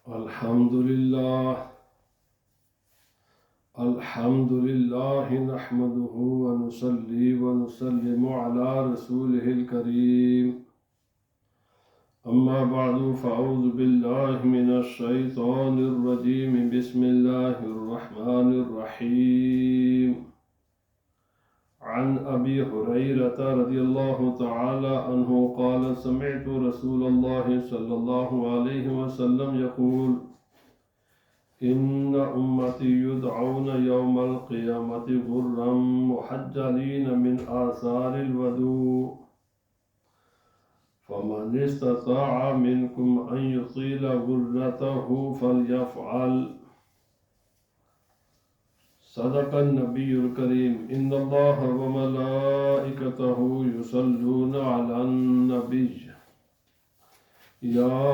الحمد لله نحمده ونصلي ونسلم على رسوله الكريم. أما بعد فأعوذ بالله من الشيطان الرجيم. بسم الله الرحمن الرحيم. عن أبي هريرة رضي الله تعالى عنه قال: سمعت رسول الله صلى الله عليه وسلم يقول: إن أمتي يدعون يوم القيامة غرا محجلين من آثار الوضوء، فمن استطاع منكم أن يطيل غرته فليفعل. صدق النبي الكريم. إن الله وملائكته يصلون على النبي يا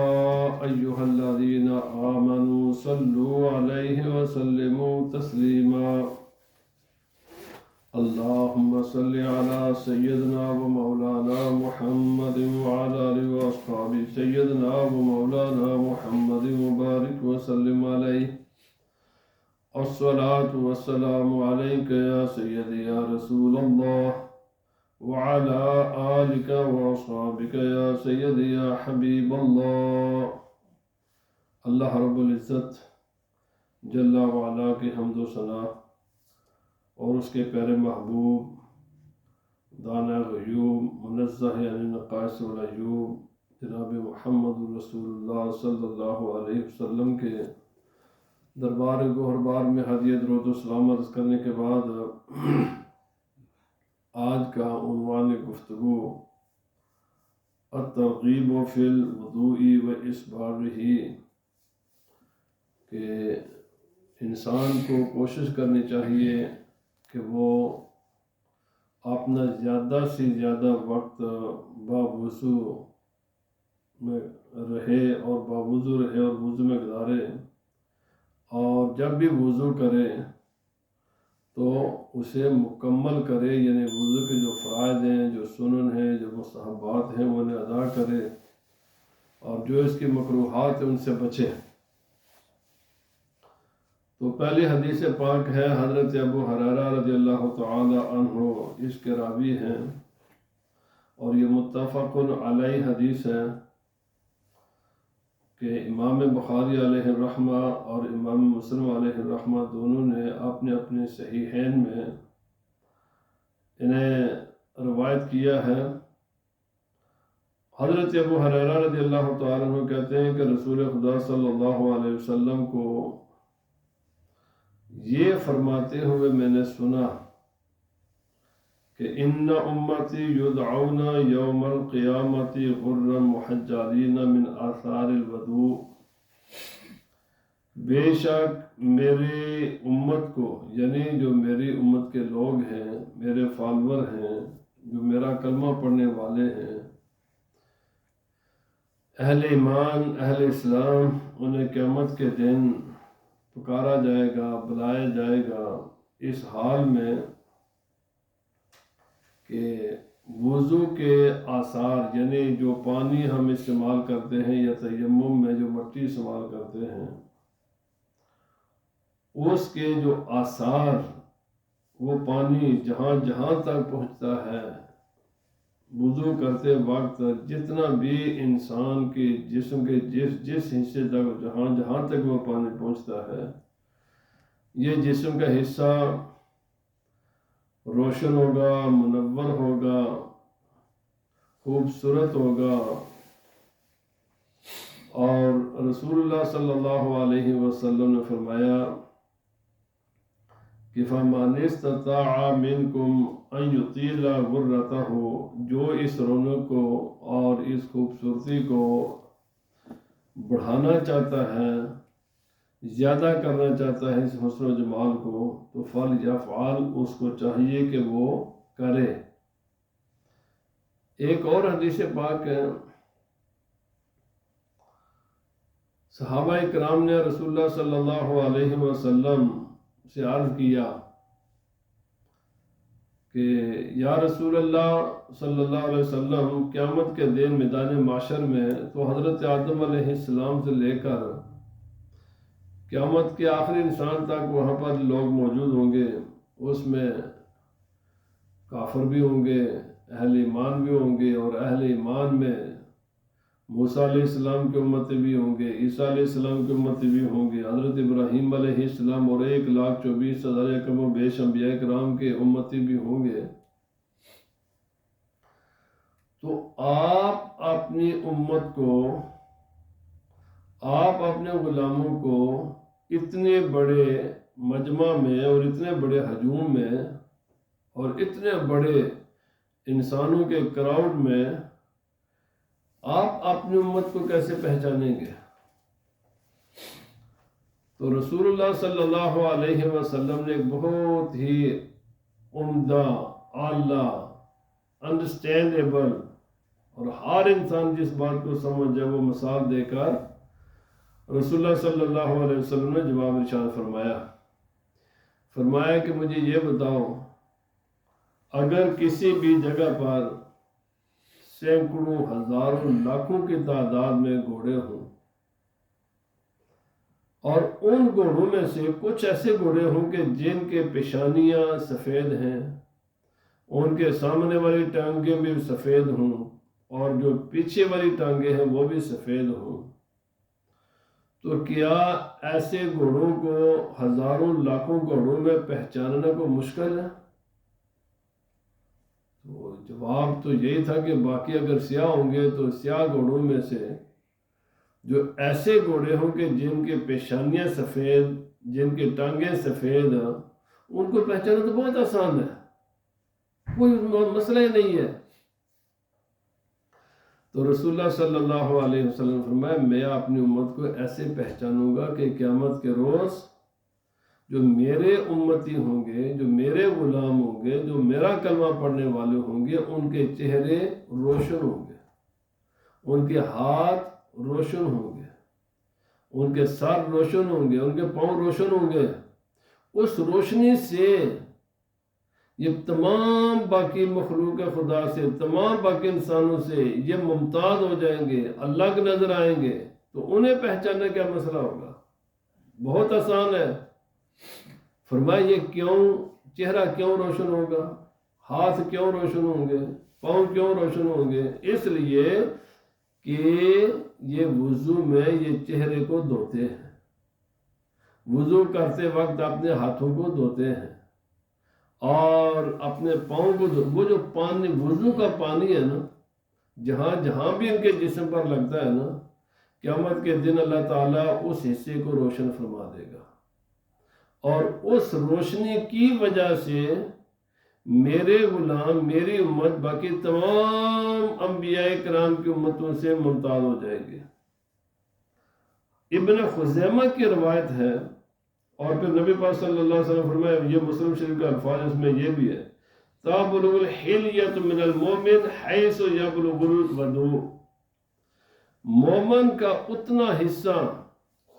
أيها الذين آمنوا صلوا عليه وسلموا تسليما. اللهم صل على سيدنا ومولانا محمد وعلى آله وأصحابه سيدنا ومولانا محمد وبارك وسلم عليه. الصلاة والسلام عليك يا سيدي يا رسول الله، وعلى آلك وأصحابك يا سيدي يا حبیب اللہ. اللہ رب العزت جل وعلا کی حمد و ثنا اور اس کے پیارے محبوب دانا غیوب منزہ عن النقائص والعیوب جناب محمد رسول اللہ صلی اللہ علیہ وسلم کے دربار گوہربار میں ہدیہ درود و سلام عرض کرنے کے بعد آج کا عنوان گفتگو الترغیب فی الوضوء و اسباغہ، کہ انسان کو کوشش کرنی چاہیے کہ وہ اپنا زیادہ سے زیادہ وقت باوضو میں رہے اور باوضو رہے اور وضو میں گزارے، اور جب بھی وضو کرے تو اسے مکمل کرے، یعنی وضو کے جو فرائض ہیں، جو سنن ہیں، جو مستحبات ہیں وہ انہیں ادا کرے، اور جو اس کی مکروہات ہیں ان سے بچے. تو پہلی حدیث پاک ہے حضرت ابو ہریرہ رضی اللہ تعالی عنہ، اس کے راوی ہیں، اور یہ متفق علیہ حدیث ہے کہ امام بخاری علیہ الرحمہ اور امام مسلم علیہ الرحمہ دونوں نے اپنے اپنے صحیحین میں انہیں روایت کیا ہے. حضرت ابو ہریرہ رضی اللہ تعالیٰ عنہ کہتے ہیں کہ رسول خدا صلی اللہ علیہ وسلم کو یہ فرماتے ہوئے میں نے سنا کہ ان امتی یدعون یوم القیامت غرا محجلین من آثار الوضوء، بے شک میری امت کو، یعنی جو میری امت کے لوگ ہیں، میرے فالور ہیں، جو میرا کلمہ پڑھنے والے ہیں، اہل ایمان، اہل اسلام، انہیں قیامت کے دن پکارا جائے گا، بلایا جائے گا اس حال میں کہ وضو کے آثار، یعنی جو پانی ہم استعمال کرتے ہیں یا تیمم میں جو مٹی استعمال کرتے ہیں، اس کے جو آثار، وہ پانی جہاں جہاں تک پہنچتا ہے وضو کرتے وقت، جتنا بھی انسان کے جسم کے جس حصے تک، جہاں جہاں تک وہ پانی پہنچتا ہے، یہ جسم کا حصہ روشن ہوگا، منور ہوگا، خوبصورت ہوگا. اور رسول اللہ صلی اللہ علیہ وسلم نے فرمایا کہ فَمَنِ اسْتَطَاعَ مِنْكُمْ أَنْ يُطِيلَ غُرَّتَهُ، جو اس رونق کو اور اس خوبصورتی کو بڑھانا چاہتا ہے، زیادہ کرنا چاہتا ہے اس حسن و جمال کو، تو فَلْيَفْعَلْ، اس کو چاہیے کہ وہ کرے. ایک اور حدیث پاک ہے، صحابہ کرام نے رسول اللہ صلی اللہ علیہ وسلم سے عرض کیا کہ یا رسول اللہ صلی اللہ علیہ وسلم، قیامت کے دن میدان معاشر میں تو حضرت آدم علیہ السلام سے لے کر قیامت کے آخری انسان تک وہاں پر لوگ موجود ہوں گے، اس میں کافر بھی ہوں گے، اہل ایمان بھی ہوں گے، اور اہل ایمان میں موسیٰ علیہ السلام کی امتیں بھی ہوں گے، عیسیٰ علیہ السلام کی امتیں بھی ہوں گے، حضرت ابراہیم علیہ السلام اور 1,24,000 کم و بیش انبیاء کرام کے امتی بھی ہوں گے۔ تو آپ اپنی امت کو، آپ اپنے غلاموں کو اتنے بڑے مجمع میں اور اتنے بڑے ہجوم میں اور اتنے بڑے انسانوں کے کراؤڈ میں آپ اپنی امت کو کیسے پہچانیں گے؟ تو رسول اللہ صلی اللہ علیہ وسلم نے ایک بہت ہی عمدہ، اعلیٰ، انڈرسٹینڈیبل اور ہر انسان جس بات کو سمجھ جائے وہ مثال دے کر رسول اللہ صلی اللہ علیہ وسلم نے جواب ارشاد فرمایا کہ مجھے یہ بتاؤ، اگر کسی بھی جگہ پر سینکڑوں، ہزاروں، لاکھوں کی تعداد میں گھوڑے ہوں، اور ان گھوڑوں میں سے کچھ ایسے گھوڑے ہوں کہ جن کے پیشانیاں سفید ہیں، ان کے سامنے والی ٹانگیں بھی سفید ہوں، اور جو پیچھے والی ٹانگیں ہیں وہ بھی سفید ہوں، تو کیا ایسے گھوڑوں کو ہزاروں، لاکھوں گھوڑوں میں پہچاننا کو مشکل ہے؟ تو جواب تو یہی تھا کہ باقی اگر سیاہ ہوں گے تو سیاہ گھوڑوں میں سے جو ایسے گھوڑے ہوں کہ جن کے پیشانیاں سفید، جن کی ٹانگیں سفید، ان کو پہچانا تو بہت آسان ہے، کوئی مسئلہ ہی نہیں ہے۔ تو رسول اللہ صلی اللہ علیہ وسلم فرمایا، میں اپنی امت کو ایسے پہچانوں گا کہ قیامت کے روز جو میرے امتی ہوں گے، جو میرے غلام ہوں گے، جو میرا کلمہ پڑھنے والے ہوں گے، ان کے چہرے روشن ہوں گے، ان کے ہاتھ روشن ہوں گے، ان کے سر روشن ہوں گے، ان کے پاؤں روشن ہوں گے۔ اس روشنی سے یہ تمام باقی مخلوق خدا سے، تمام باقی انسانوں سے یہ ممتاز ہو جائیں گے، الگ نظر آئیں گے، تو انہیں پہچاننے کا مسئلہ ہوگا، بہت آسان ہے۔ فرمایا یہ کیوں، چہرہ کیوں روشن ہوگا، ہاتھ کیوں روشن ہوں گے، پاؤں کیوں روشن ہوں گے؟ اس لیے کہ یہ وضو میں یہ چہرے کو دھوتے ہیں، وضو کرتے وقت اپنے ہاتھوں کو دھوتے ہیں، اور اپنے پاؤں کو وہ جو پانی، وضو کا پانی ہے نا، جہاں جہاں بھی ان کے جسم پر لگتا ہے نا، قیامت کے دن اللہ تعالیٰ اس حصے کو روشن فرما دے گا، اور اس روشنی کی وجہ سے میرے غلام، میری امت باقی تمام انبیاء کرام کی امتوں سے ممتاز ہو جائے گی۔ ابن خزیمہ کی روایت ہے، اور پھر نبی پاک صلی اللہ علیہ وسلم فرمایا، یہ مسلم شریف کا الفاظ، اس میں یہ بھی ہے، تَبْلُغُ الْحِلْيَةُ مِنَ الْمُؤْمِنِ حَيْثُ يَبْلُغُ الْوَضُوءُ، مومن کا اتنا حصہ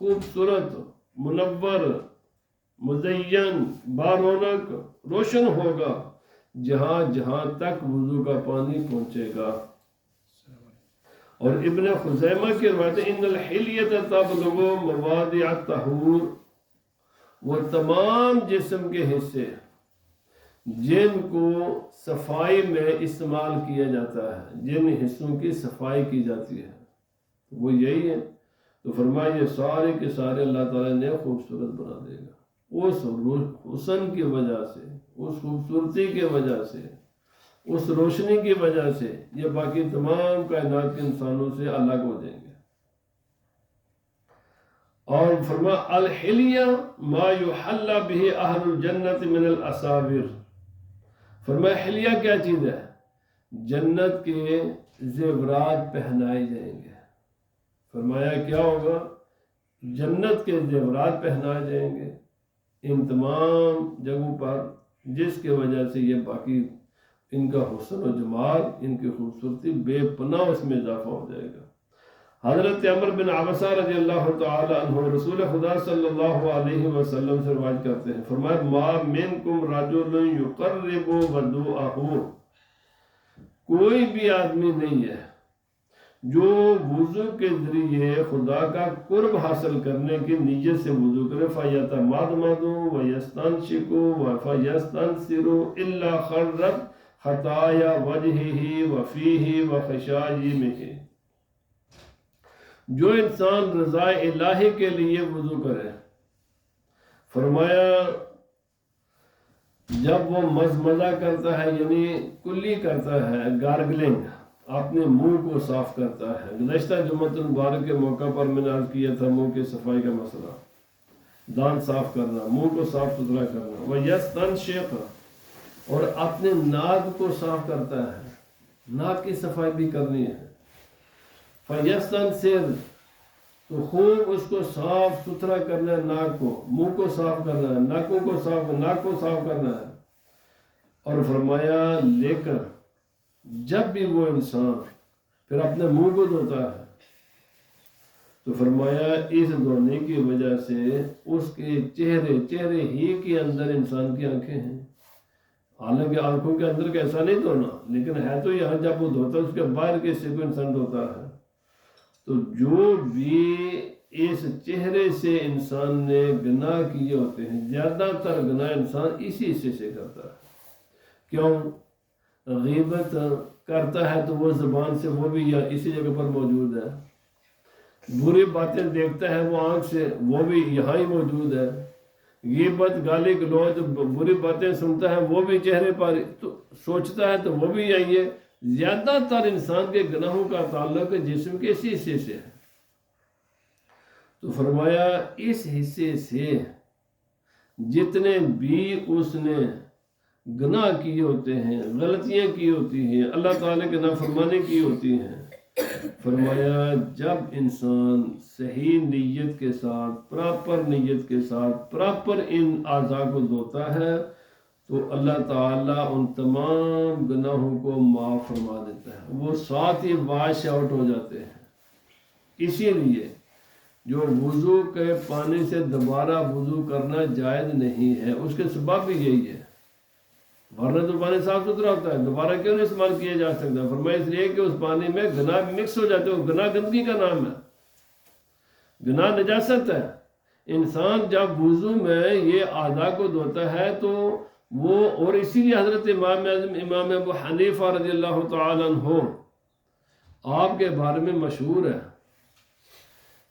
خوبصورت، منور، مزین، بارونق، روشن ہوگا جہاں جہاں تک وضو کا پانی پہنچے گا۔ اور ابن خزیمہ کی روایت، ان الحلیۃ تبلغ مواضع الطہور، وہ تمام جسم کے حصے جن کو صفائی میں استعمال کیا جاتا ہے، جن حصوں کی صفائی کی جاتی ہے، وہ یہی ہے۔ تو فرمایا یہ سارے کے سارے اللہ تعالیٰ نے خوبصورت بنا دے گا، اس حسن کی وجہ سے، اس خوبصورتی کی وجہ سے، اس روشنی کی وجہ سے یہ باقی تمام کائنات کے انسانوں سے الگ ہو جائیں گے۔ اور فرمایا الحلیہ ما یحلی بہ اہل الجنت من الاساور، فرمایا حلیہ کیا چیز ہے؟ جنت کے زیورات پہنائے جائیں گے۔ فرمایا کیا ہوگا؟ جنت کے زیورات پہنائے جائیں گے ان تمام جگہوں پر، جس کی وجہ سے یہ باقی ان کا حسن و جمال، ان کی خوبصورتی بے پناہ اس میں اضافہ ہو جائے گا۔ حضرت عمر بن عبسہ رضی اللہ تعالی عنہ رسول خدا صلی اللہ علیہ وسلم سے روایت کرتے ہیں، فرمایا ما منکم رجل یقرب وضوءہ، کوئی بھی آدمی نہیں ہے جو وضو کے ذریعے خدا کا قرب حاصل کرنے کی نیت سے وضو کرے فَيَتَمَضْمَضُ وَيَسْتَنْشِقُ وَيَسْتَنْثِرُ إِلَّا خَرَّتْ خَطَايَا وَجْهِهِ وَفِيهِ وَخَشَائِمِهِ۔ جو انسان رضا الہی کے لیے وضو کرے، فرمایا جب وہ مزمزہ کرتا ہے یعنی کلی کرتا ہے، گارگلنگ، اپنے منہ کو صاف کرتا ہے۔ گزشتہ جمعۃ المبارک کے موقع پر میں نے عرض کیا تھا منہ کی صفائی کا مسئلہ، دانت صاف کرنا، منہ کو صاف ستھرا کرنا۔ وَيَسْتَنْشِقُ، اور اپنے ناک کو صاف کرتا ہے، ناک کی صفائی بھی کرنی ہے۔ فَيَسْتَنْثِرُ، تو خوب اس کو صاف ستھرا کرنا ہے، ناک کو، منہ کو صاف کرنا ہے، ناک کو صاف کرنا ہے۔ اور فرمایا لیکن جب بھی وہ انسان پھر اپنے منہ کو دھوتا ہے تو فرمایا اس دھونے کی وجہ سے اس کے چہرے ہی کے اندر انسان کی آنکھیں ہیں، حالانکہ آنکھوں کے اندر کیسا نہیں دھونا، لیکن ہے تو یہاں جب وہ دھوتا ہے اس کے باہر کے حصے کو انسان دھوتا ہے۔ تو جو بھی اس چہرے سے انسان نے گناہ کیے ہوتے ہیں، زیادہ تر گناہ انسان اسی حصے سے کرتا ہے۔ کیوں؟ غیبت کرتا ہے تو وہ زبان سے وہ بھی اسی جگہ پر موجود ہے، بری باتیں دیکھتا ہے وہ آنکھ سے، وہ بھی یہاں ہی موجود ہے، غیبت گالی گلوچ بری باتیں سنتا ہے وہ بھی چہرے پر تو سوچتا ہے تو وہ بھی یہی ہے۔ زیادہ تر انسان کے گناہوں کا تعلق جسم کے اسی حصے سے ہے۔ تو فرمایا اس حصے سے جتنے بھی اس نے گناہ کیے ہوتے ہیں، غلطیاں کی ہوتی ہیں، اللہ تعالیٰ کے نافرمانی کی ہوتی ہیں، فرمایا جب انسان صحیح نیت کے ساتھ، پراپر نیت کے ساتھ، پراپر ان اعضاء کو دھوتا ہے تو اللہ تعالیٰ ان تمام گناہوں کو معاف فرما دیتا ہے، وہ ساتھ ہی واش آؤٹ ہو جاتے ہیں۔ اسی لیے جو وضو کے پانی سے دوبارہ وضو کرنا جائز نہیں ہے، اس کے سبب بھی یہی ہے، ورنہ تو پانی صاف ستھرا ہوتا ہے، دوبارہ کیوں نہیں استعمال کیا جا سکتا؟ فرمایا اس لیے کہ اس پانی میں گناہ مکس ہو جاتے ہیں، گناہ گندگی کا نام ہے، گناہ نجاست ہے۔ انسان جب وضو میں یہ اعضاء کو دھوتا ہے تو وہ، اور اسی لیے حضرت امام اعظم امام ابو حنیفہ رضی اللہ تعالیٰ عنہ آپ کے بارے میں مشہور ہے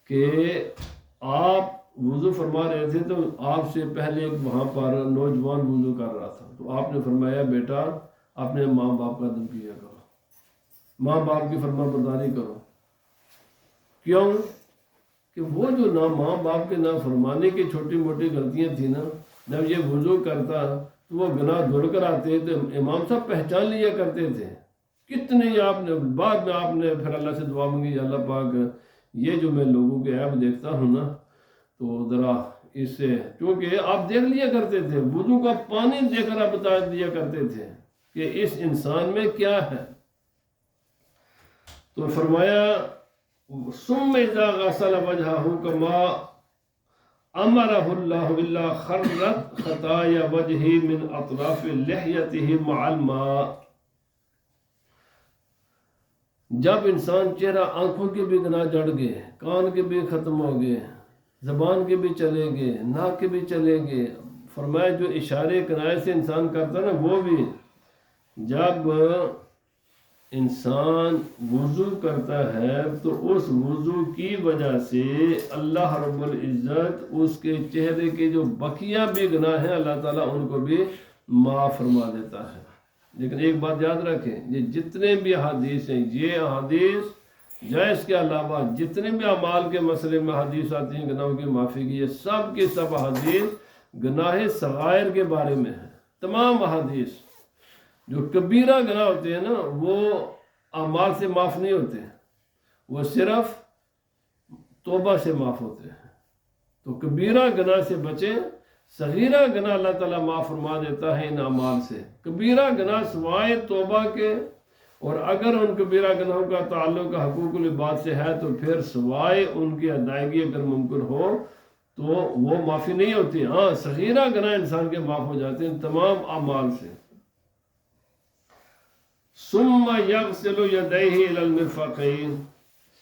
کہ آپ وضو فرما رہے تھے تو آپ سے پہلے ایک وہاں پر نوجوان وضو کر رہا تھا، تو آپ نے فرمایا بیٹا اپنے ماں باپ کا ادب کیا کرو، ماں باپ کی فرما برداری کرو۔ کیوں؟ کہ وہ جو ماں باپ کے نافرمانی کی چھوٹی موٹی غلطیاں تھیں نا، جب یہ وضو کرتا تو وہ گناہ دھل کر آتے تو امام صاحب پہچان لیا کرتے تھے۔ کتنے آپ نے بعد میں آپ نے پھر اللہ سے دعا مانگی، اللہ پاک یہ جو میں لوگوں کے عیب دیکھتا ہوں نا تو ذرا اس سے، کیونکہ آپ دیکھ لیا کرتے تھے وضو کا پانی دیکھ کر آپ بتا دیا کرتے تھے کہ اس انسان میں کیا ہے۔ تو فرمایا ثم اذا غسل وجهه كما امره الله الا خرت خطايا وجهه من اطراف لحيته مع الماء۔ جب انسان چہرہ، آنکھوں کے بھی گناہ جڑ گئے، کان کے بھی ختم ہو گئے، زبان کے بھی چلے گئے، ناک کے بھی چلے گئے، فرمایا جو اشارے کنائے سے انسان کرتا نا وہ بھی، جب انسان وضو کرتا ہے تو اس وضو کی وجہ سے اللہ رب العزت اس کے چہرے کے جو بقیہ بھی گناہ ہیں اللہ تعالیٰ ان کو بھی معاف فرما دیتا ہے۔ لیکن ایک بات یاد رکھیں، یہ جتنے بھی احادیث ہیں، یہ احادیث یا اس کے علاوہ جتنے بھی اعمال کے مسئلے میں حدیث آتی ہیں گناہوں کی معافی کی، یہ سب کی سب احادیث گناہ صغائر کے بارے میں ہیں۔ تمام احادیث جو کبیرہ گناہ ہوتے ہیں نا وہ اعمال سے معاف نہیں ہوتے، وہ صرف توبہ سے معاف ہوتے ہیں۔ تو کبیرہ گناہ سے بچیں، صغیرہ گناہ اللہ تعالیٰ معاف فرما دیتا ہے ان اعمال سے۔ کبیرہ گناہ سوائے توبہ کے، اور اگر ان کبیرہ گناہوں کا تعلق حقوق العباد سے ہے تو پھر سوائے ان کی ادائیگی اگر ممکن ہو تو وہ معافی نہیں ہوتی۔ ہاں صغیرہ گناہ انسان کے معاف ہو جاتے ہیں تمام اعمال سے۔ ثم یغسل یدیہ الی المرفقین،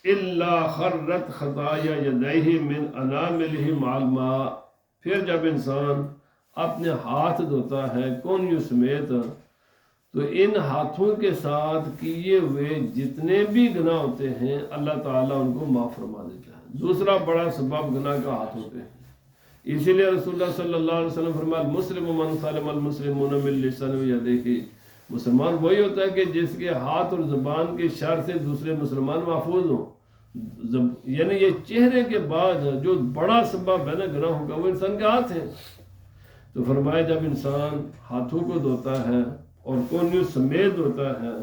الا خرت خطایا یدیہ من اناملہ مع الماء، پھر جب انسان اپنے ہاتھ دھوتا ہے کونیوں سمیت تو ان ہاتھوں کے ساتھ کیے ہوئے جتنے بھی گناہ ہوتے ہیں اللہ تعالیٰ ان کو معاف فرما دیتا ہے۔ دوسرا بڑا سبب گناہ کا ہاتھ ہوتے ہیں، اسی لیے رسول اللہ صلی اللہ علیہ وسلم فرمایا المسلم من سلم المسلمون من لسانہ و یدیہ، مسلمان وہی ہوتا ہے کہ جس کے ہاتھ اور زبان کے شر سے دوسرے مسلمان محفوظ ہوں، یعنی یہ چہرے کے بعد جو بڑا سبب ہے نا گناہوں کا وہ انسان کے ہاتھ ہے۔ تو فرمایا جب انسان ہاتھوں کو دھوتا ہے اور کونیوں سمیت ہوتا ہے،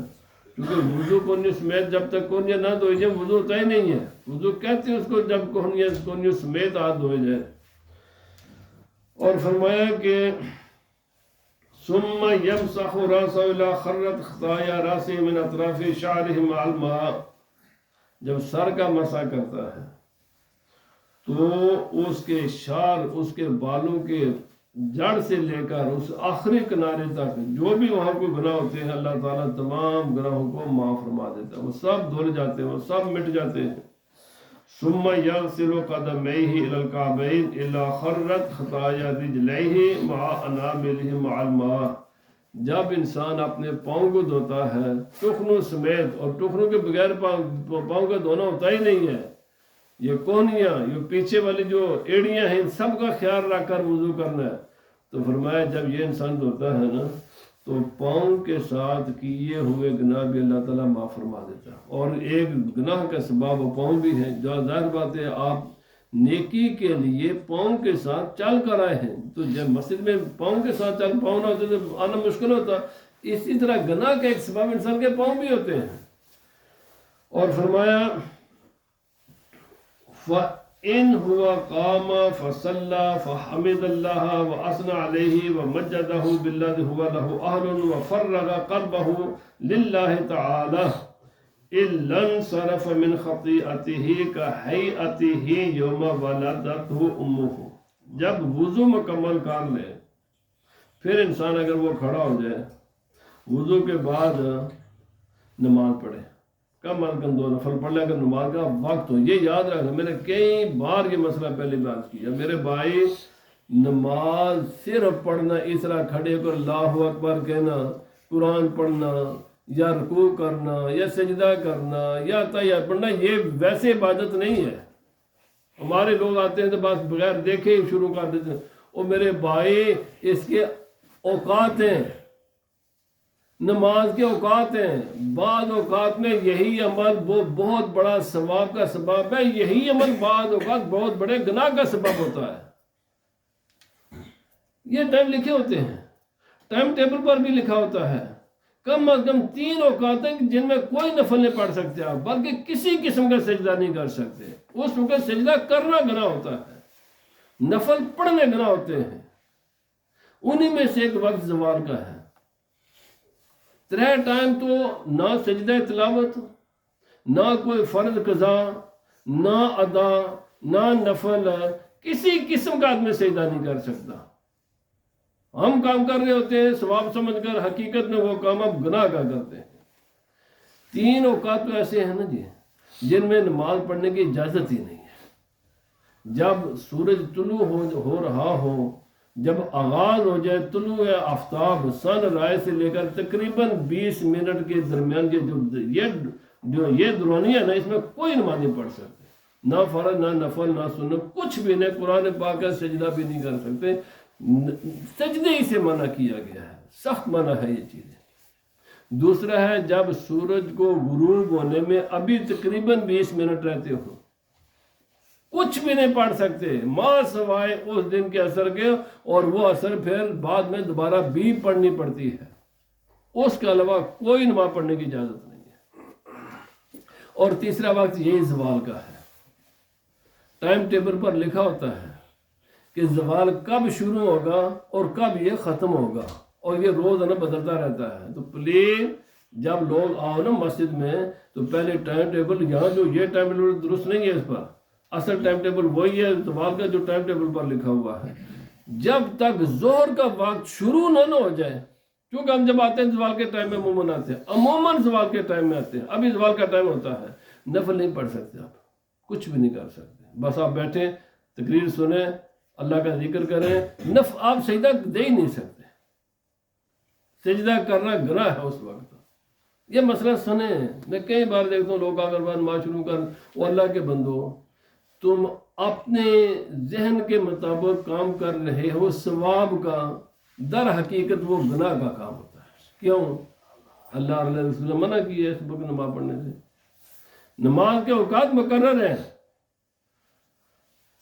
کیونکہ وضو کونیوں سمیت جب تک کونیاں نہ دھوئی جائے وضو ہوتا ہی نہیں ہے، وضو کہتے ہیں اس کو جب کونیوں سمیت ہاتھ دھوئے جائے۔ اور فرمایا کہ ثم یمسح راسہ الی خرت خطایا راسہ من اطراف شعرہ مع الماء، جب سر کا مسح کرتا ہے تو اس کے شعر، اس کے بالوں کے جڑ سے لے کر اس آخری کنارے تک جو بھی وہاں کوئی گناہ ہوتے ہیں اللہ تعالیٰ تمام گناہوں کو معاف فرما دیتا ہے، وہ سب دھل جاتے ہیں، وہ سب مٹ جاتے ہیں۔ ثم یغسل قدمیہ الی الکعبین الا خرت خطایا رجلیہ مع اناملہ مع الماء، جب انسان اپنے پاؤں کو دھوتا ہے ٹخنوں سمیت، اور ٹخنوں کے بغیر پاؤں کا دھونا ہوتا ہی نہیں ہے، یہ کونیاں، یہ پیچھے والی جو ایڑیاں ہیں ان سب کا خیال رکھ کر وضو کرنا ہے۔ تو فرمایا جب یہ انسان دھوتا ہے نا تو پاؤں کے ساتھ کیے ہوئے گناہ بھی اللہ تعالیٰ معاف فرما دیتا ہے، اور ایک گناہ کا سبب وہ پاؤں بھی ہے، جو ظاہر بات ہے آپ نیکی کے لیے پاؤں کے ساتھ چل کر آئے ہیں، تو جب مسجد میں پاؤں کے ساتھ چل پاؤں نہ ہوتے تو آنا مشکل ہوتا، اسی طرح گناہ کا ایک سبب انسان کے پاؤں بھی ہوتے ہیں۔ اور فرمایا فَإِنْ هُوَ قَامَ فَصَلَّى فَحَمِدَ اللَّهَ وَأَثْنَى عَلَيْهِ وَمَجَّدَهُ بِالَّذِي هُوَ لَهُ أَهْلٌ وَفَرَّغَ قَلْبَهُ لِلَّهِ تَعَالَى إِلَّا انصَرَفَ مِنْ خَطِيئَتِهِ كَهَيْئَتِهِ يَوْمَ وَلَدَتْهُ أُمُّهُ، جب وضو مکمل کر لے پھر انسان اگر وہ کھڑا ہو جائے وضو کے بعد نماز پڑھے، کم از کم 2 نفل پڑھ لے، اگر نماز کا وقت ہو۔ یہ یاد رکھنا، میں نے کئی بار یہ مسئلہ پہلے بات کیا، میرے بھائی نماز صرف پڑھنا اس طرح کھڑے کر اللہ اکبر کہنا، قرآن پڑھنا یا رکوع کرنا یا سجدہ کرنا یا تحیات پڑھنا، یہ ویسے عبادت نہیں ہے۔ ہمارے لوگ آتے ہیں تو بس بغیر دیکھے ہی شروع کر دیتے ہیں۔ اور میرے بھائی اس کے اوقات ہیں، نماز کے اوقات ہیں، بعض اوقات میں یہی عمل وہ بہت بڑا ثواب کا سبب ہے، یہی عمل بعض اوقات بہت بڑے گناہ کا سبب ہوتا ہے۔ یہ ٹائم لکھے ہوتے ہیں، ٹائم ٹیبل پر بھی لکھا ہوتا ہے، کم از کم 3 اوقات ہیں جن میں کوئی نفل نہیں پڑھ سکتے آپ، بلکہ کسی قسم کا سجدہ نہیں کر سکتے، اس وقت سجدہ کرنا گناہ ہوتا ہے، نفل پڑھنے گناہ ہوتے ہیں۔ انہی میں سے ایک وقت زوال کا ہے۔ 3 ٹائم تو نہ سجدہ تلاوت، نہ کوئی فرض قضا، نہ ادا، نہ نفل، کسی قسم کا آدمی سجدہ نہیں کر سکتا۔ ہم کام کر رہے ہوتے ہیں ثواب سمجھ کر، حقیقت میں وہ کام اب گناہ کا کرتے ہیں۔ 3 اوقات تو ایسے ہیں نا جی جن میں نماز پڑھنے کی اجازت ہی نہیں ہے۔ جب سورج طلوع ہو رہا ہو، جب آغاز ہو جائے طلوع آفتاب سن رائز سے لے کر تقریباً 20 منٹ کے درمیان کے جو یہ دورانیہ ہے نا، اس میں کوئی نماز نہیں پڑھ سکتے، نہ فرض نہ نفل نہ سنت، کچھ بھی نہیں، قرآن پاک کا سجدہ بھی نہیں کر سکتے، سجدے ہی سے منع کیا گیا ہے، سخت منع ہے یہ چیزیں۔ دوسرا ہے جب سورج کو غروب ہونے میں ابھی تقریباً 20 منٹ رہتے ہو، کچھ بھی نہیں پڑھ سکتے ماں سوائے اس دن کے اثر کے، اور وہ اثر پھر بعد میں دوبارہ بھی پڑھنی پڑتی ہے، اس کے علاوہ کوئی نماز پڑھنے کی اجازت نہیں ہے۔ اور تیسرا وقت یہی زوال کا ہے، ٹائم ٹیبل پر لکھا ہوتا ہے کہ زوال کب شروع ہوگا اور کب یہ ختم ہوگا، اور یہ روزانہ بدلتا رہتا ہے۔ تو پلیز جب لوگ آؤ نا مسجد میں تو پہلے ٹائم ٹیبل، یہاں جو یہ ٹائم ٹیبل درست نہیں ہے، اس پر اصل ٹائم ٹیبل وہی ہے زوال کا جو ٹائم ٹیبل پر لکھا ہوا ہے، جب تک ظہر کا وقت شروع نہ ہو جائے، کیونکہ ہم جب آتے ہیں زوال کے ٹائم میں عموماً آتے ہیں، عموماً زوال کے ٹائم میں آتے ہیں، ابھی زوال کا ٹائم ہوتا ہے، نفل نہیں پڑھ سکتے، آپ کچھ بھی نہیں کر سکتے، بس آپ بیٹھیں تقریر سنیں اللہ کا ذکر کریں، آپ سجدہ دے ہی نہیں سکتے، سجدہ کرنا گناہ ہے اس وقت۔ یہ مسئلہ سنیں، میں کئی بار دیکھتا ہوں لوگ اگر نماز شروع کر، وہ اللہ کے بندو تم اپنے ذہن کے مطابق کام کر رہے ہو، ثواب کا در حقیقت وہ گناہ کا کام ہوتا ہے۔ کیوں؟ اللہ علیہ رسول نے منع کی ہے اس وقت نماز پڑھنے سے۔ نماز کے اوقات مقرر ہیں،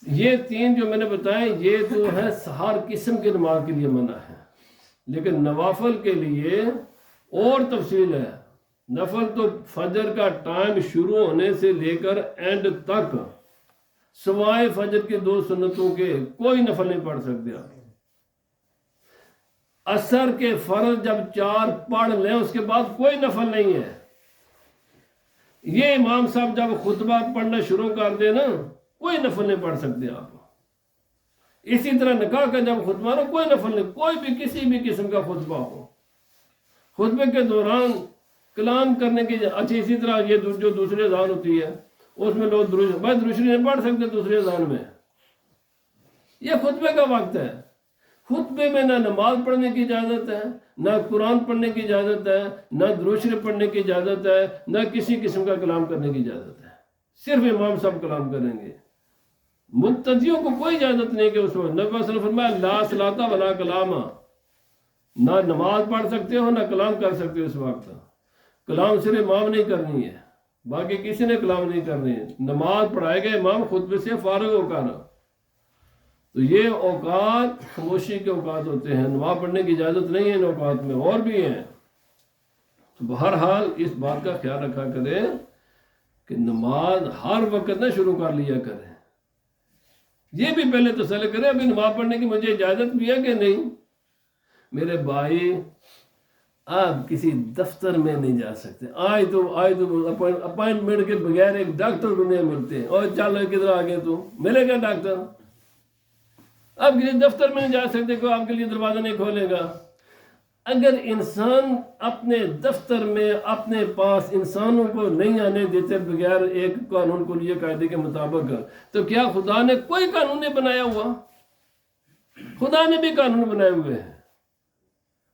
یہ تین جو میں نے بتائے یہ تو ہے ہر قسم کی نماز کے لیے منع ہے، لیکن نوافل کے لیے اور تفصیل ہے۔ نفل تو فجر کا ٹائم شروع ہونے سے لے کر اینڈ تک، سوائے فجر کے 2 سنتوں کے کوئی نفل نہیں پڑھ سکتے آپ۔ عصر کے فرض جب 4 پڑھ لیں اس کے بعد کوئی نفل نہیں ہے۔ یہ امام صاحب جب خطبہ پڑھنا شروع کر دے نا، کوئی نفل نہیں پڑھ سکتے آپ۔ اسی طرح نکاح کا جب خطبہ نا، کوئی نفل نہیں، کوئی بھی کسی بھی قسم کا خطبہ ہو، خطبے کے دوران کلام کرنے کی، اچھا اسی طرح یہ جو دوسری اذان ہوتی ہے اس میں لوگ دروشری نہیں پڑھ سکتے دوسری اذان میں، یہ خطبے کا وقت ہے۔ خطبے میں نہ نماز پڑھنے کی اجازت ہے، نہ قرآن پڑھنے کی اجازت ہے، نہ دروشری پڑھنے کی اجازت ہے، نہ کسی قسم کا کلام کرنے کی اجازت ہے۔ صرف امام صاحب کلام کریں گے، مقتدیوں کو کوئی اجازت نہیں کہ اس وقت نبی صلی اللہ علیہ وسلم فرمایا لا صلاۃ ولا کلام، نہ نماز پڑھ سکتے ہو نہ کلام کر سکتے ہو اس وقت۔ کلام صرف امام نہیں کرنی ہے، باقی کسی نے کلام نہیں کرنی ہے، نماز پڑھائے گا امام خطبے سے فارغ ہو کر۔ تو یہ اوقات خاموشی کے اوقات ہوتے ہیں، نماز پڑھنے کی اجازت نہیں ہے ان اوقات میں، اور بھی ہیں۔ تو بہرحال اس بات کا خیال رکھا کریں کہ نماز ہر وقت نہ شروع کر لیا کریں، یہ بھی پہلے تسلی کریں ابھی نماز پڑھنے کی مجھے اجازت بھی ہے کہ نہیں۔ میرے بھائی آپ کسی دفتر میں نہیں جا سکتے، آج تو اپائنٹمنٹ کے بغیر ایک ڈاکٹر کو نہیں ملتے، اور چل کدھر آگے تو ملے گا ڈاکٹر؟ آپ کسی دفتر میں نہیں جا سکتے، کوئی آپ کے لیے دروازہ نہیں کھولے گا۔ اگر انسان اپنے دفتر میں اپنے پاس انسانوں کو نہیں آنے دیتے بغیر ایک قانون کو لیے قاعدے کے مطابق، تو کیا خدا نے کوئی قانون نہیں بنایا ہوا؟ خدا نے بھی قانون بنائے ہوئے ہیں،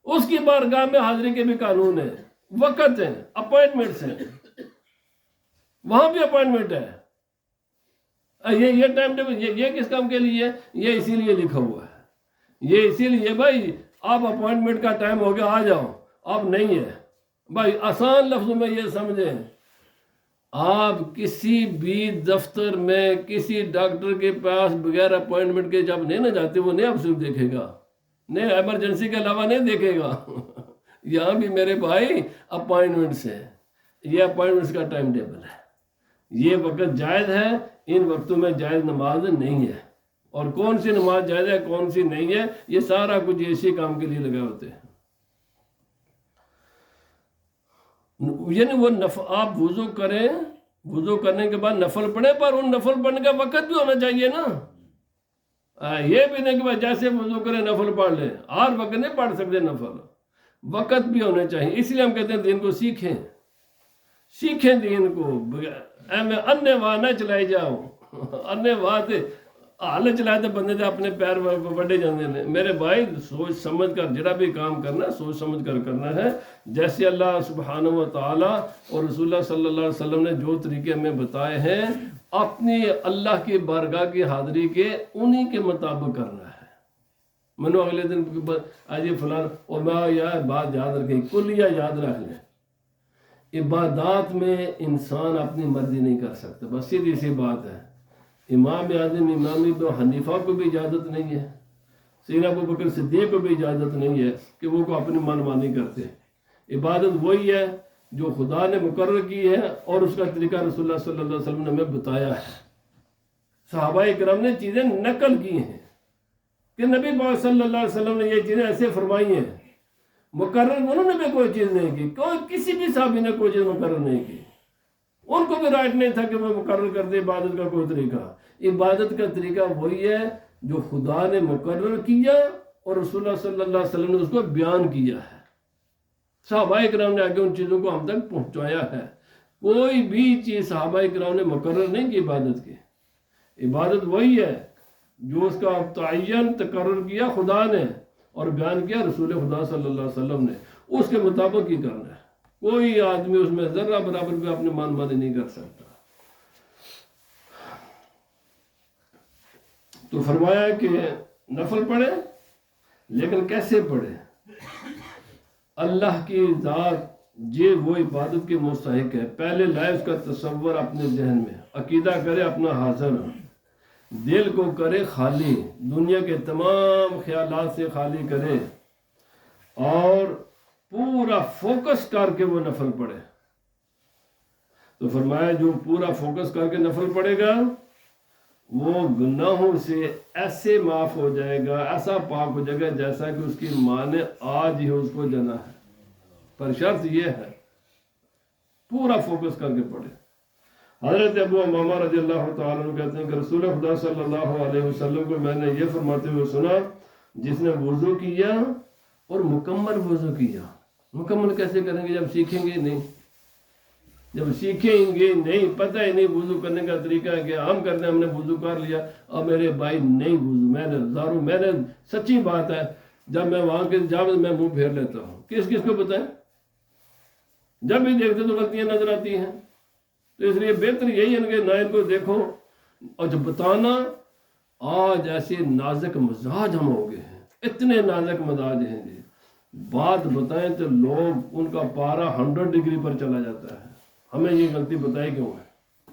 اس کی بارگاہ میں حاضری کے بھی قانون ہیں، وقت ہیں، اپوائنٹمنٹس ہیں، وہاں بھی اپوائنٹمنٹ ہے۔ یہ ٹائم ٹیبل یہ کس کام کے لیے؟ یہ اسی لیے لکھا ہوا ہے، یہ اسی لیے بھائی آپ اپوائنٹمنٹ کا ٹائم ہو گیا آ جاؤ، اب نہیں ہے بھائی۔ آسان لفظوں میں یہ سمجھیں، آپ کسی بھی دفتر میں کسی ڈاکٹر کے پاس بغیر اپوائنٹمنٹ کے جب نہیں نہ جاتے، وہ نہیں آپ سے دیکھے گا، نہیں ایمرجنسی کے علاوہ نہیں دیکھے گا۔ یہاں بھی میرے بھائی اپوائنٹمنٹس ہیں، یہ اپوائنٹمنٹس کا ٹائم ٹیبل ہے، یہ وقت جائز ہے، ان وقتوں میں جائز نماز نہیں ہے، اور کون سی نماز جائز ہے کون سی نہیں ہے یہ سارا کچھ اسی کام کے لیے لگے ہوتے ہیں۔ یعنی وہ آپ وضو کریں، وضو کرنے کے بعد نفل پڑھیں، پر ان نفل پڑھنے کا وقت بھی ہونا چاہیے نا۔ یہ بھی نہیں کہ جیسے وضو کریں نفل پڑھ لیں، ہر وقت نہیں پڑھ سکتے نفل، وقت بھی ہونے چاہیے۔ اس لیے ہم کہتے ہیں دین کو سیکھیں، سیکھیں دین کو، انے واہ نہ چلائی جاؤ، انے واہ تے حال چلائے تو بندے تو اپنے پیر وڈے جاندے ہیں۔ میرے بھائی سوچ سمجھ کر جڑا بھی کام کرنا سوچ سمجھ کر کرنا ہے، جیسے اللہ سبحانہ و تعالیٰ اور رسول اللہ صلی اللہ علیہ وسلم نے جو طریقے ہمیں بتائے ہیں، اپنی اللہ کی بارگاہ کی حاضری کے انہی کے مطابق کرنا ہے۔ منو اگلے دن آج یہ فلان، اور میں یار بات یاد رکھیں، کلیہ یاد رکھ لیں، عبادات میں انسان اپنی مرضی نہیں کر سکتا، بس سیدھی سی بات ہے۔ امام اعظم امام ابو حنیفہ کو بھی اجازت نہیں ہے، سیدنا ابو بکر صدیق کو بھی اجازت نہیں ہے کہ وہ کو اپنی من مانی کرتے۔ عبادت وہی ہے جو خدا نے مقرر کی ہے، اور اس کا طریقہ رسول اللہ صلی اللہ علیہ وسلم نے ہمیں بتایا ہے۔ صحابہ کرام نے چیزیں نقل کی ہیں کہ نبی پاک صلی اللہ علیہ وسلم نے یہ چیزیں ایسے فرمائی ہیں، مقرر انہوں نے بھی کوئی چیز نہیں کی، کسی بھی صحابی نے کوئی چیز مقرر نہیں کی، ان کو بھی رائٹ نہیں تھا کہ وہ مقرر کر دے عبادت کا کوئی طریقہ۔ عبادت کا طریقہ وہی ہے جو خدا نے مقرر کیا اور رسول اللہ صلی اللہ علیہ وسلم نے اس کو بیان کیا ہے۔ صحابہ کرام نے آگے ان چیزوں کو ہم تک پہنچایا ہے۔ کوئی بھی چیز صحابہ کرام نے مقرر نہیں کی عبادت کی. عبادت وہی ہے جو اس کا تعین تقرر کیا خدا نے اور بیان کیا رسول خدا صلی اللہ علیہ وسلم نے، اس کے مطابق ہی کرنا ہے. کوئی آدمی اس میں ذرہ برابر بھی اپنے من مانی نہیں کر سکتا. تو فرمایا کہ نفل پڑھے، لیکن کیسے پڑھے؟ اللہ کی ذات یہ وہ عبادت کے مستحق ہے. پہلے لائے اس کا تصور اپنے ذہن میں، عقیدہ کرے اپنا حاضر، دل کو کرے خالی، دنیا کے تمام خیالات سے خالی کرے اور پورا فوکس کر کے وہ نفل پڑھے. تو فرمایا جو پورا فوکس کر کے نفل پڑھے گا وہ گناہوں سے ایسے معاف ہو جائے گا، ایسا پاک ہو جائے گا جیسا کہ اس کی ماں نے آج ہی اس کو جنا ہے. پر شرط یہ ہے پورا فوکس کر کے پڑھے. حضرت ابو امامہ رضی اللہ تعالیٰ عنہ کہتے ہیں کہ رسول خدا صلی اللہ علیہ وسلم کو میں نے یہ فرماتے ہوئے سنا، جس نے وضو کیا اور مکمل وضو کیا. مکمل کیسے کریں گے جب سیکھیں گے نہیں؟ جب سیکھیں گے نہیں، پتہ ہی نہیں وضو کرنے کا طریقہ ہے کہ ہم کرتے ہیں ہم نے وضو کر لیا اور میرے بھائی نہیں وضو میں نے سچی بات ہے جب میں وہاں کے جب میں منہ پھیر لیتا ہوں. کس کو بتائیں؟ جب بھی دیکھتے تو غلطیاں نظر آتی ہیں. تو اس لیے بہتر یہی ہے کہ نہ ان کو دیکھو اور جب بتانا. آج ایسے نازک مزاج ہم ہو گئے ہیں، اتنے نازک مزاج ہیں جی، بات بتائیں تو لوگ ان کا پارا 100 ڈگری پر چلا جاتا ہے. ہمیں یہ غلطی بتائی کیوں ہے؟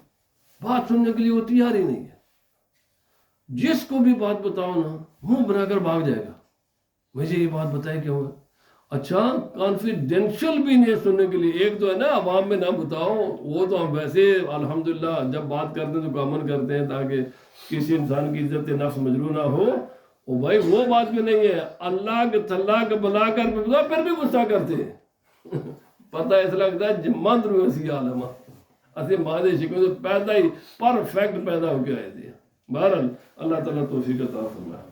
بات سننے کے لیے وہ تیار ہی نہیں ہے. جس کو بھی بات بتاؤ نا منہ بنا کر بھاگ جائے گا، مجھے یہ بات بتائی کیوں ہے. اچھا کانفیڈینشل بھی نہیں سننے کے لیے. ایک تو ہے نا عوام میں نہ بتاؤ، وہ تو ہم ویسے الحمدللہ جب بات کرتے ہیں تو کامن کرتے ہیں تاکہ کسی انسان کی عزت نفس مجروح نہ ہو. او بھائی وہ بات بھی نہیں ہے. اللہ کے تھلا کے بلا کر بتا پھر بھی غصہ کرتے ہیں. پتہ اس لگتا ہے جمند رو اسی عالمہ اسی مادے شکوے سے پیدا ہی پرفیکٹ پیدا ہو کے آئے تھے. بہرحال اللہ تعالیٰ توفیق عطا فرمائے.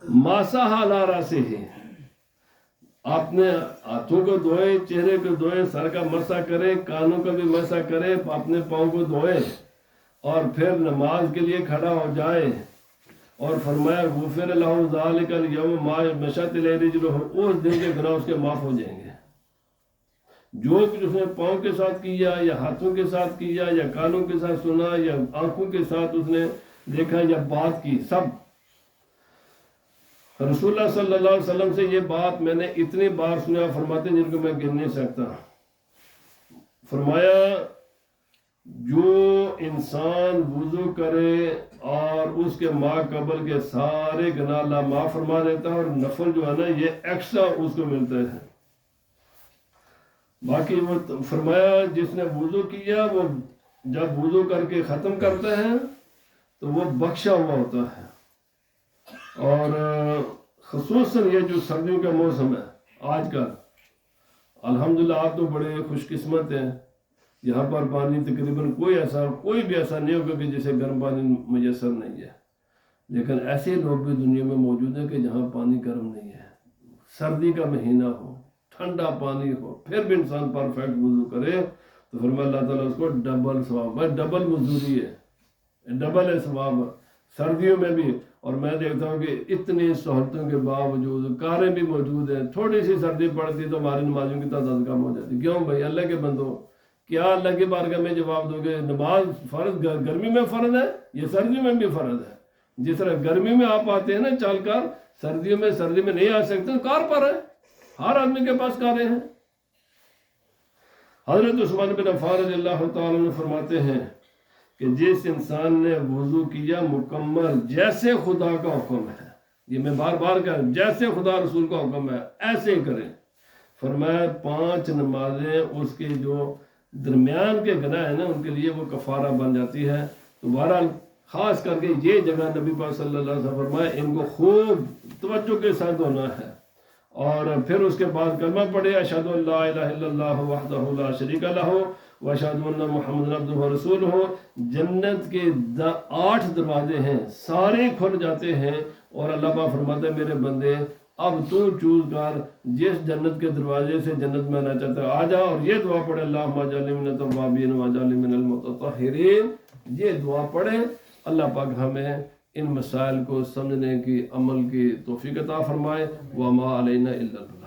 ماسا حالا راسے ہیں، اپنے ہاتھوں کو دھوئے، چہرے کو دھوئے، سر کا مسح کرے، کانوں کا بھی مسح کرے، اپنے پاؤں کو دھوئے اور پھر نماز کے لیے کھڑا ہو جائے. اور فرمایا غفر لہ ذالک الیوم ما مشت الیہ رجلہ، اس دن کے گناہ اس کے معاف ہو جائیں گے. جو کچھ اس نے پاؤں کے ساتھ کیا یا ہاتھوں کے ساتھ کیا یا کانوں کے ساتھ سنا یا آنکھوں کے ساتھ اس نے دیکھا یا بات کی، سب. رسول اللہ صلی اللہ علیہ وسلم سے یہ بات میں نے اتنی بار سنا، فرماتے جن کو میں گن نہیں سکتا. فرمایا جو انسان وضو کرے اور اس کے ما قبل کے سارے گناہ اللہ معاف فرما دیتا ہے، اور نفل جو ہے نا یہ ایکسٹرا اس کو ملتا ہے. باقی وہ فرمایا جس نے وضو کیا وہ جب وضو کر کے ختم کرتا ہے تو وہ بخشا ہوا ہوتا ہے. اور خصوصاً یہ جو سردیوں کا موسم ہے آج کل، الحمدللہ آپ تو بڑے خوش قسمت ہیں، یہاں پر پانی تقریباً کوئی بھی ایسا نہیں ہوگا کہ جسے گرم پانی میسر نہیں ہے. لیکن ایسے لوگ بھی دنیا میں موجود ہیں کہ جہاں پانی گرم نہیں ہے. سردی کا مہینہ ہو، ٹھنڈا پانی ہو، پھر بھی انسان پرفیکٹ وضو کرے تو فرمایا اللہ تعالیٰ اس کو ڈبل ثواب، ڈبل مزدوری ہے، ڈبل ہے ثواب سردیوں میں بھی. اور میں دیکھتا ہوں کہ اتنی سہولتوں کے باوجود کاریں بھی موجود ہیں، تھوڑی سی سردی پڑتی تو ہماری نمازوں کی تعداد کم ہو جاتی. کیوں بھائی؟ اللہ کے بندو، کیا اللہ کی بارگاہ میں جواب دو گے؟ نماز فرض گرمی میں فرض ہے، یہ سردیوں میں بھی فرض ہے. جس طرح گرمی میں آپ آتے ہیں نا چال کار، سردی میں نہیں آ سکتے، کار پر ہے، ہر آدمی کے پاس کاریں ہیں. حضرت عثمان بن عفان رضی اللہ تعالیٰ عنہ فرماتے ہیں کہ جس انسان نے وضو کیا مکمل جیسے خدا کا حکم ہے، یہ میں بار بار کہہ رہا ہوں، جیسے خدا رسول کا حکم ہے ایسے ہی کریں. فرمایا 5 نمازیں اس کے جو درمیان کے گناہ ہیں نا ان کے لیے وہ کفارہ بن جاتی ہے. تو بہرحال خاص کر کے یہ جگہ نبی پاک صلی اللہ علیہ وسلم فرمایا ان کو خوب توجہ کے ساتھ ہونا ہے. اور پھر اس کے بعد کلمہ پڑھے، اشہد ان لا الہ الا اللہ وحدہ لا شریک لہ واشہد ان محمد عبدہ ورسولہ. جنت کے 8 دروازے ہیں، سارے کھل جاتے ہیں اور اللہ پاک فرماتا ہے میرے بندے اب تو چوز کر جس جنت کے دروازے سے جنت میں آنا چاہتا ہے آ جا، اور یہ دعا پڑھے اللہم اجعلنی من التوابین واجعلنی من المتطہرین، یہ دعا پڑھے۔ اللہ پاک ہمیں ان مسائل کو سمجھنے کی، عمل کی توفیق عطا فرمائے۔ وما علینا الا البلاغ۔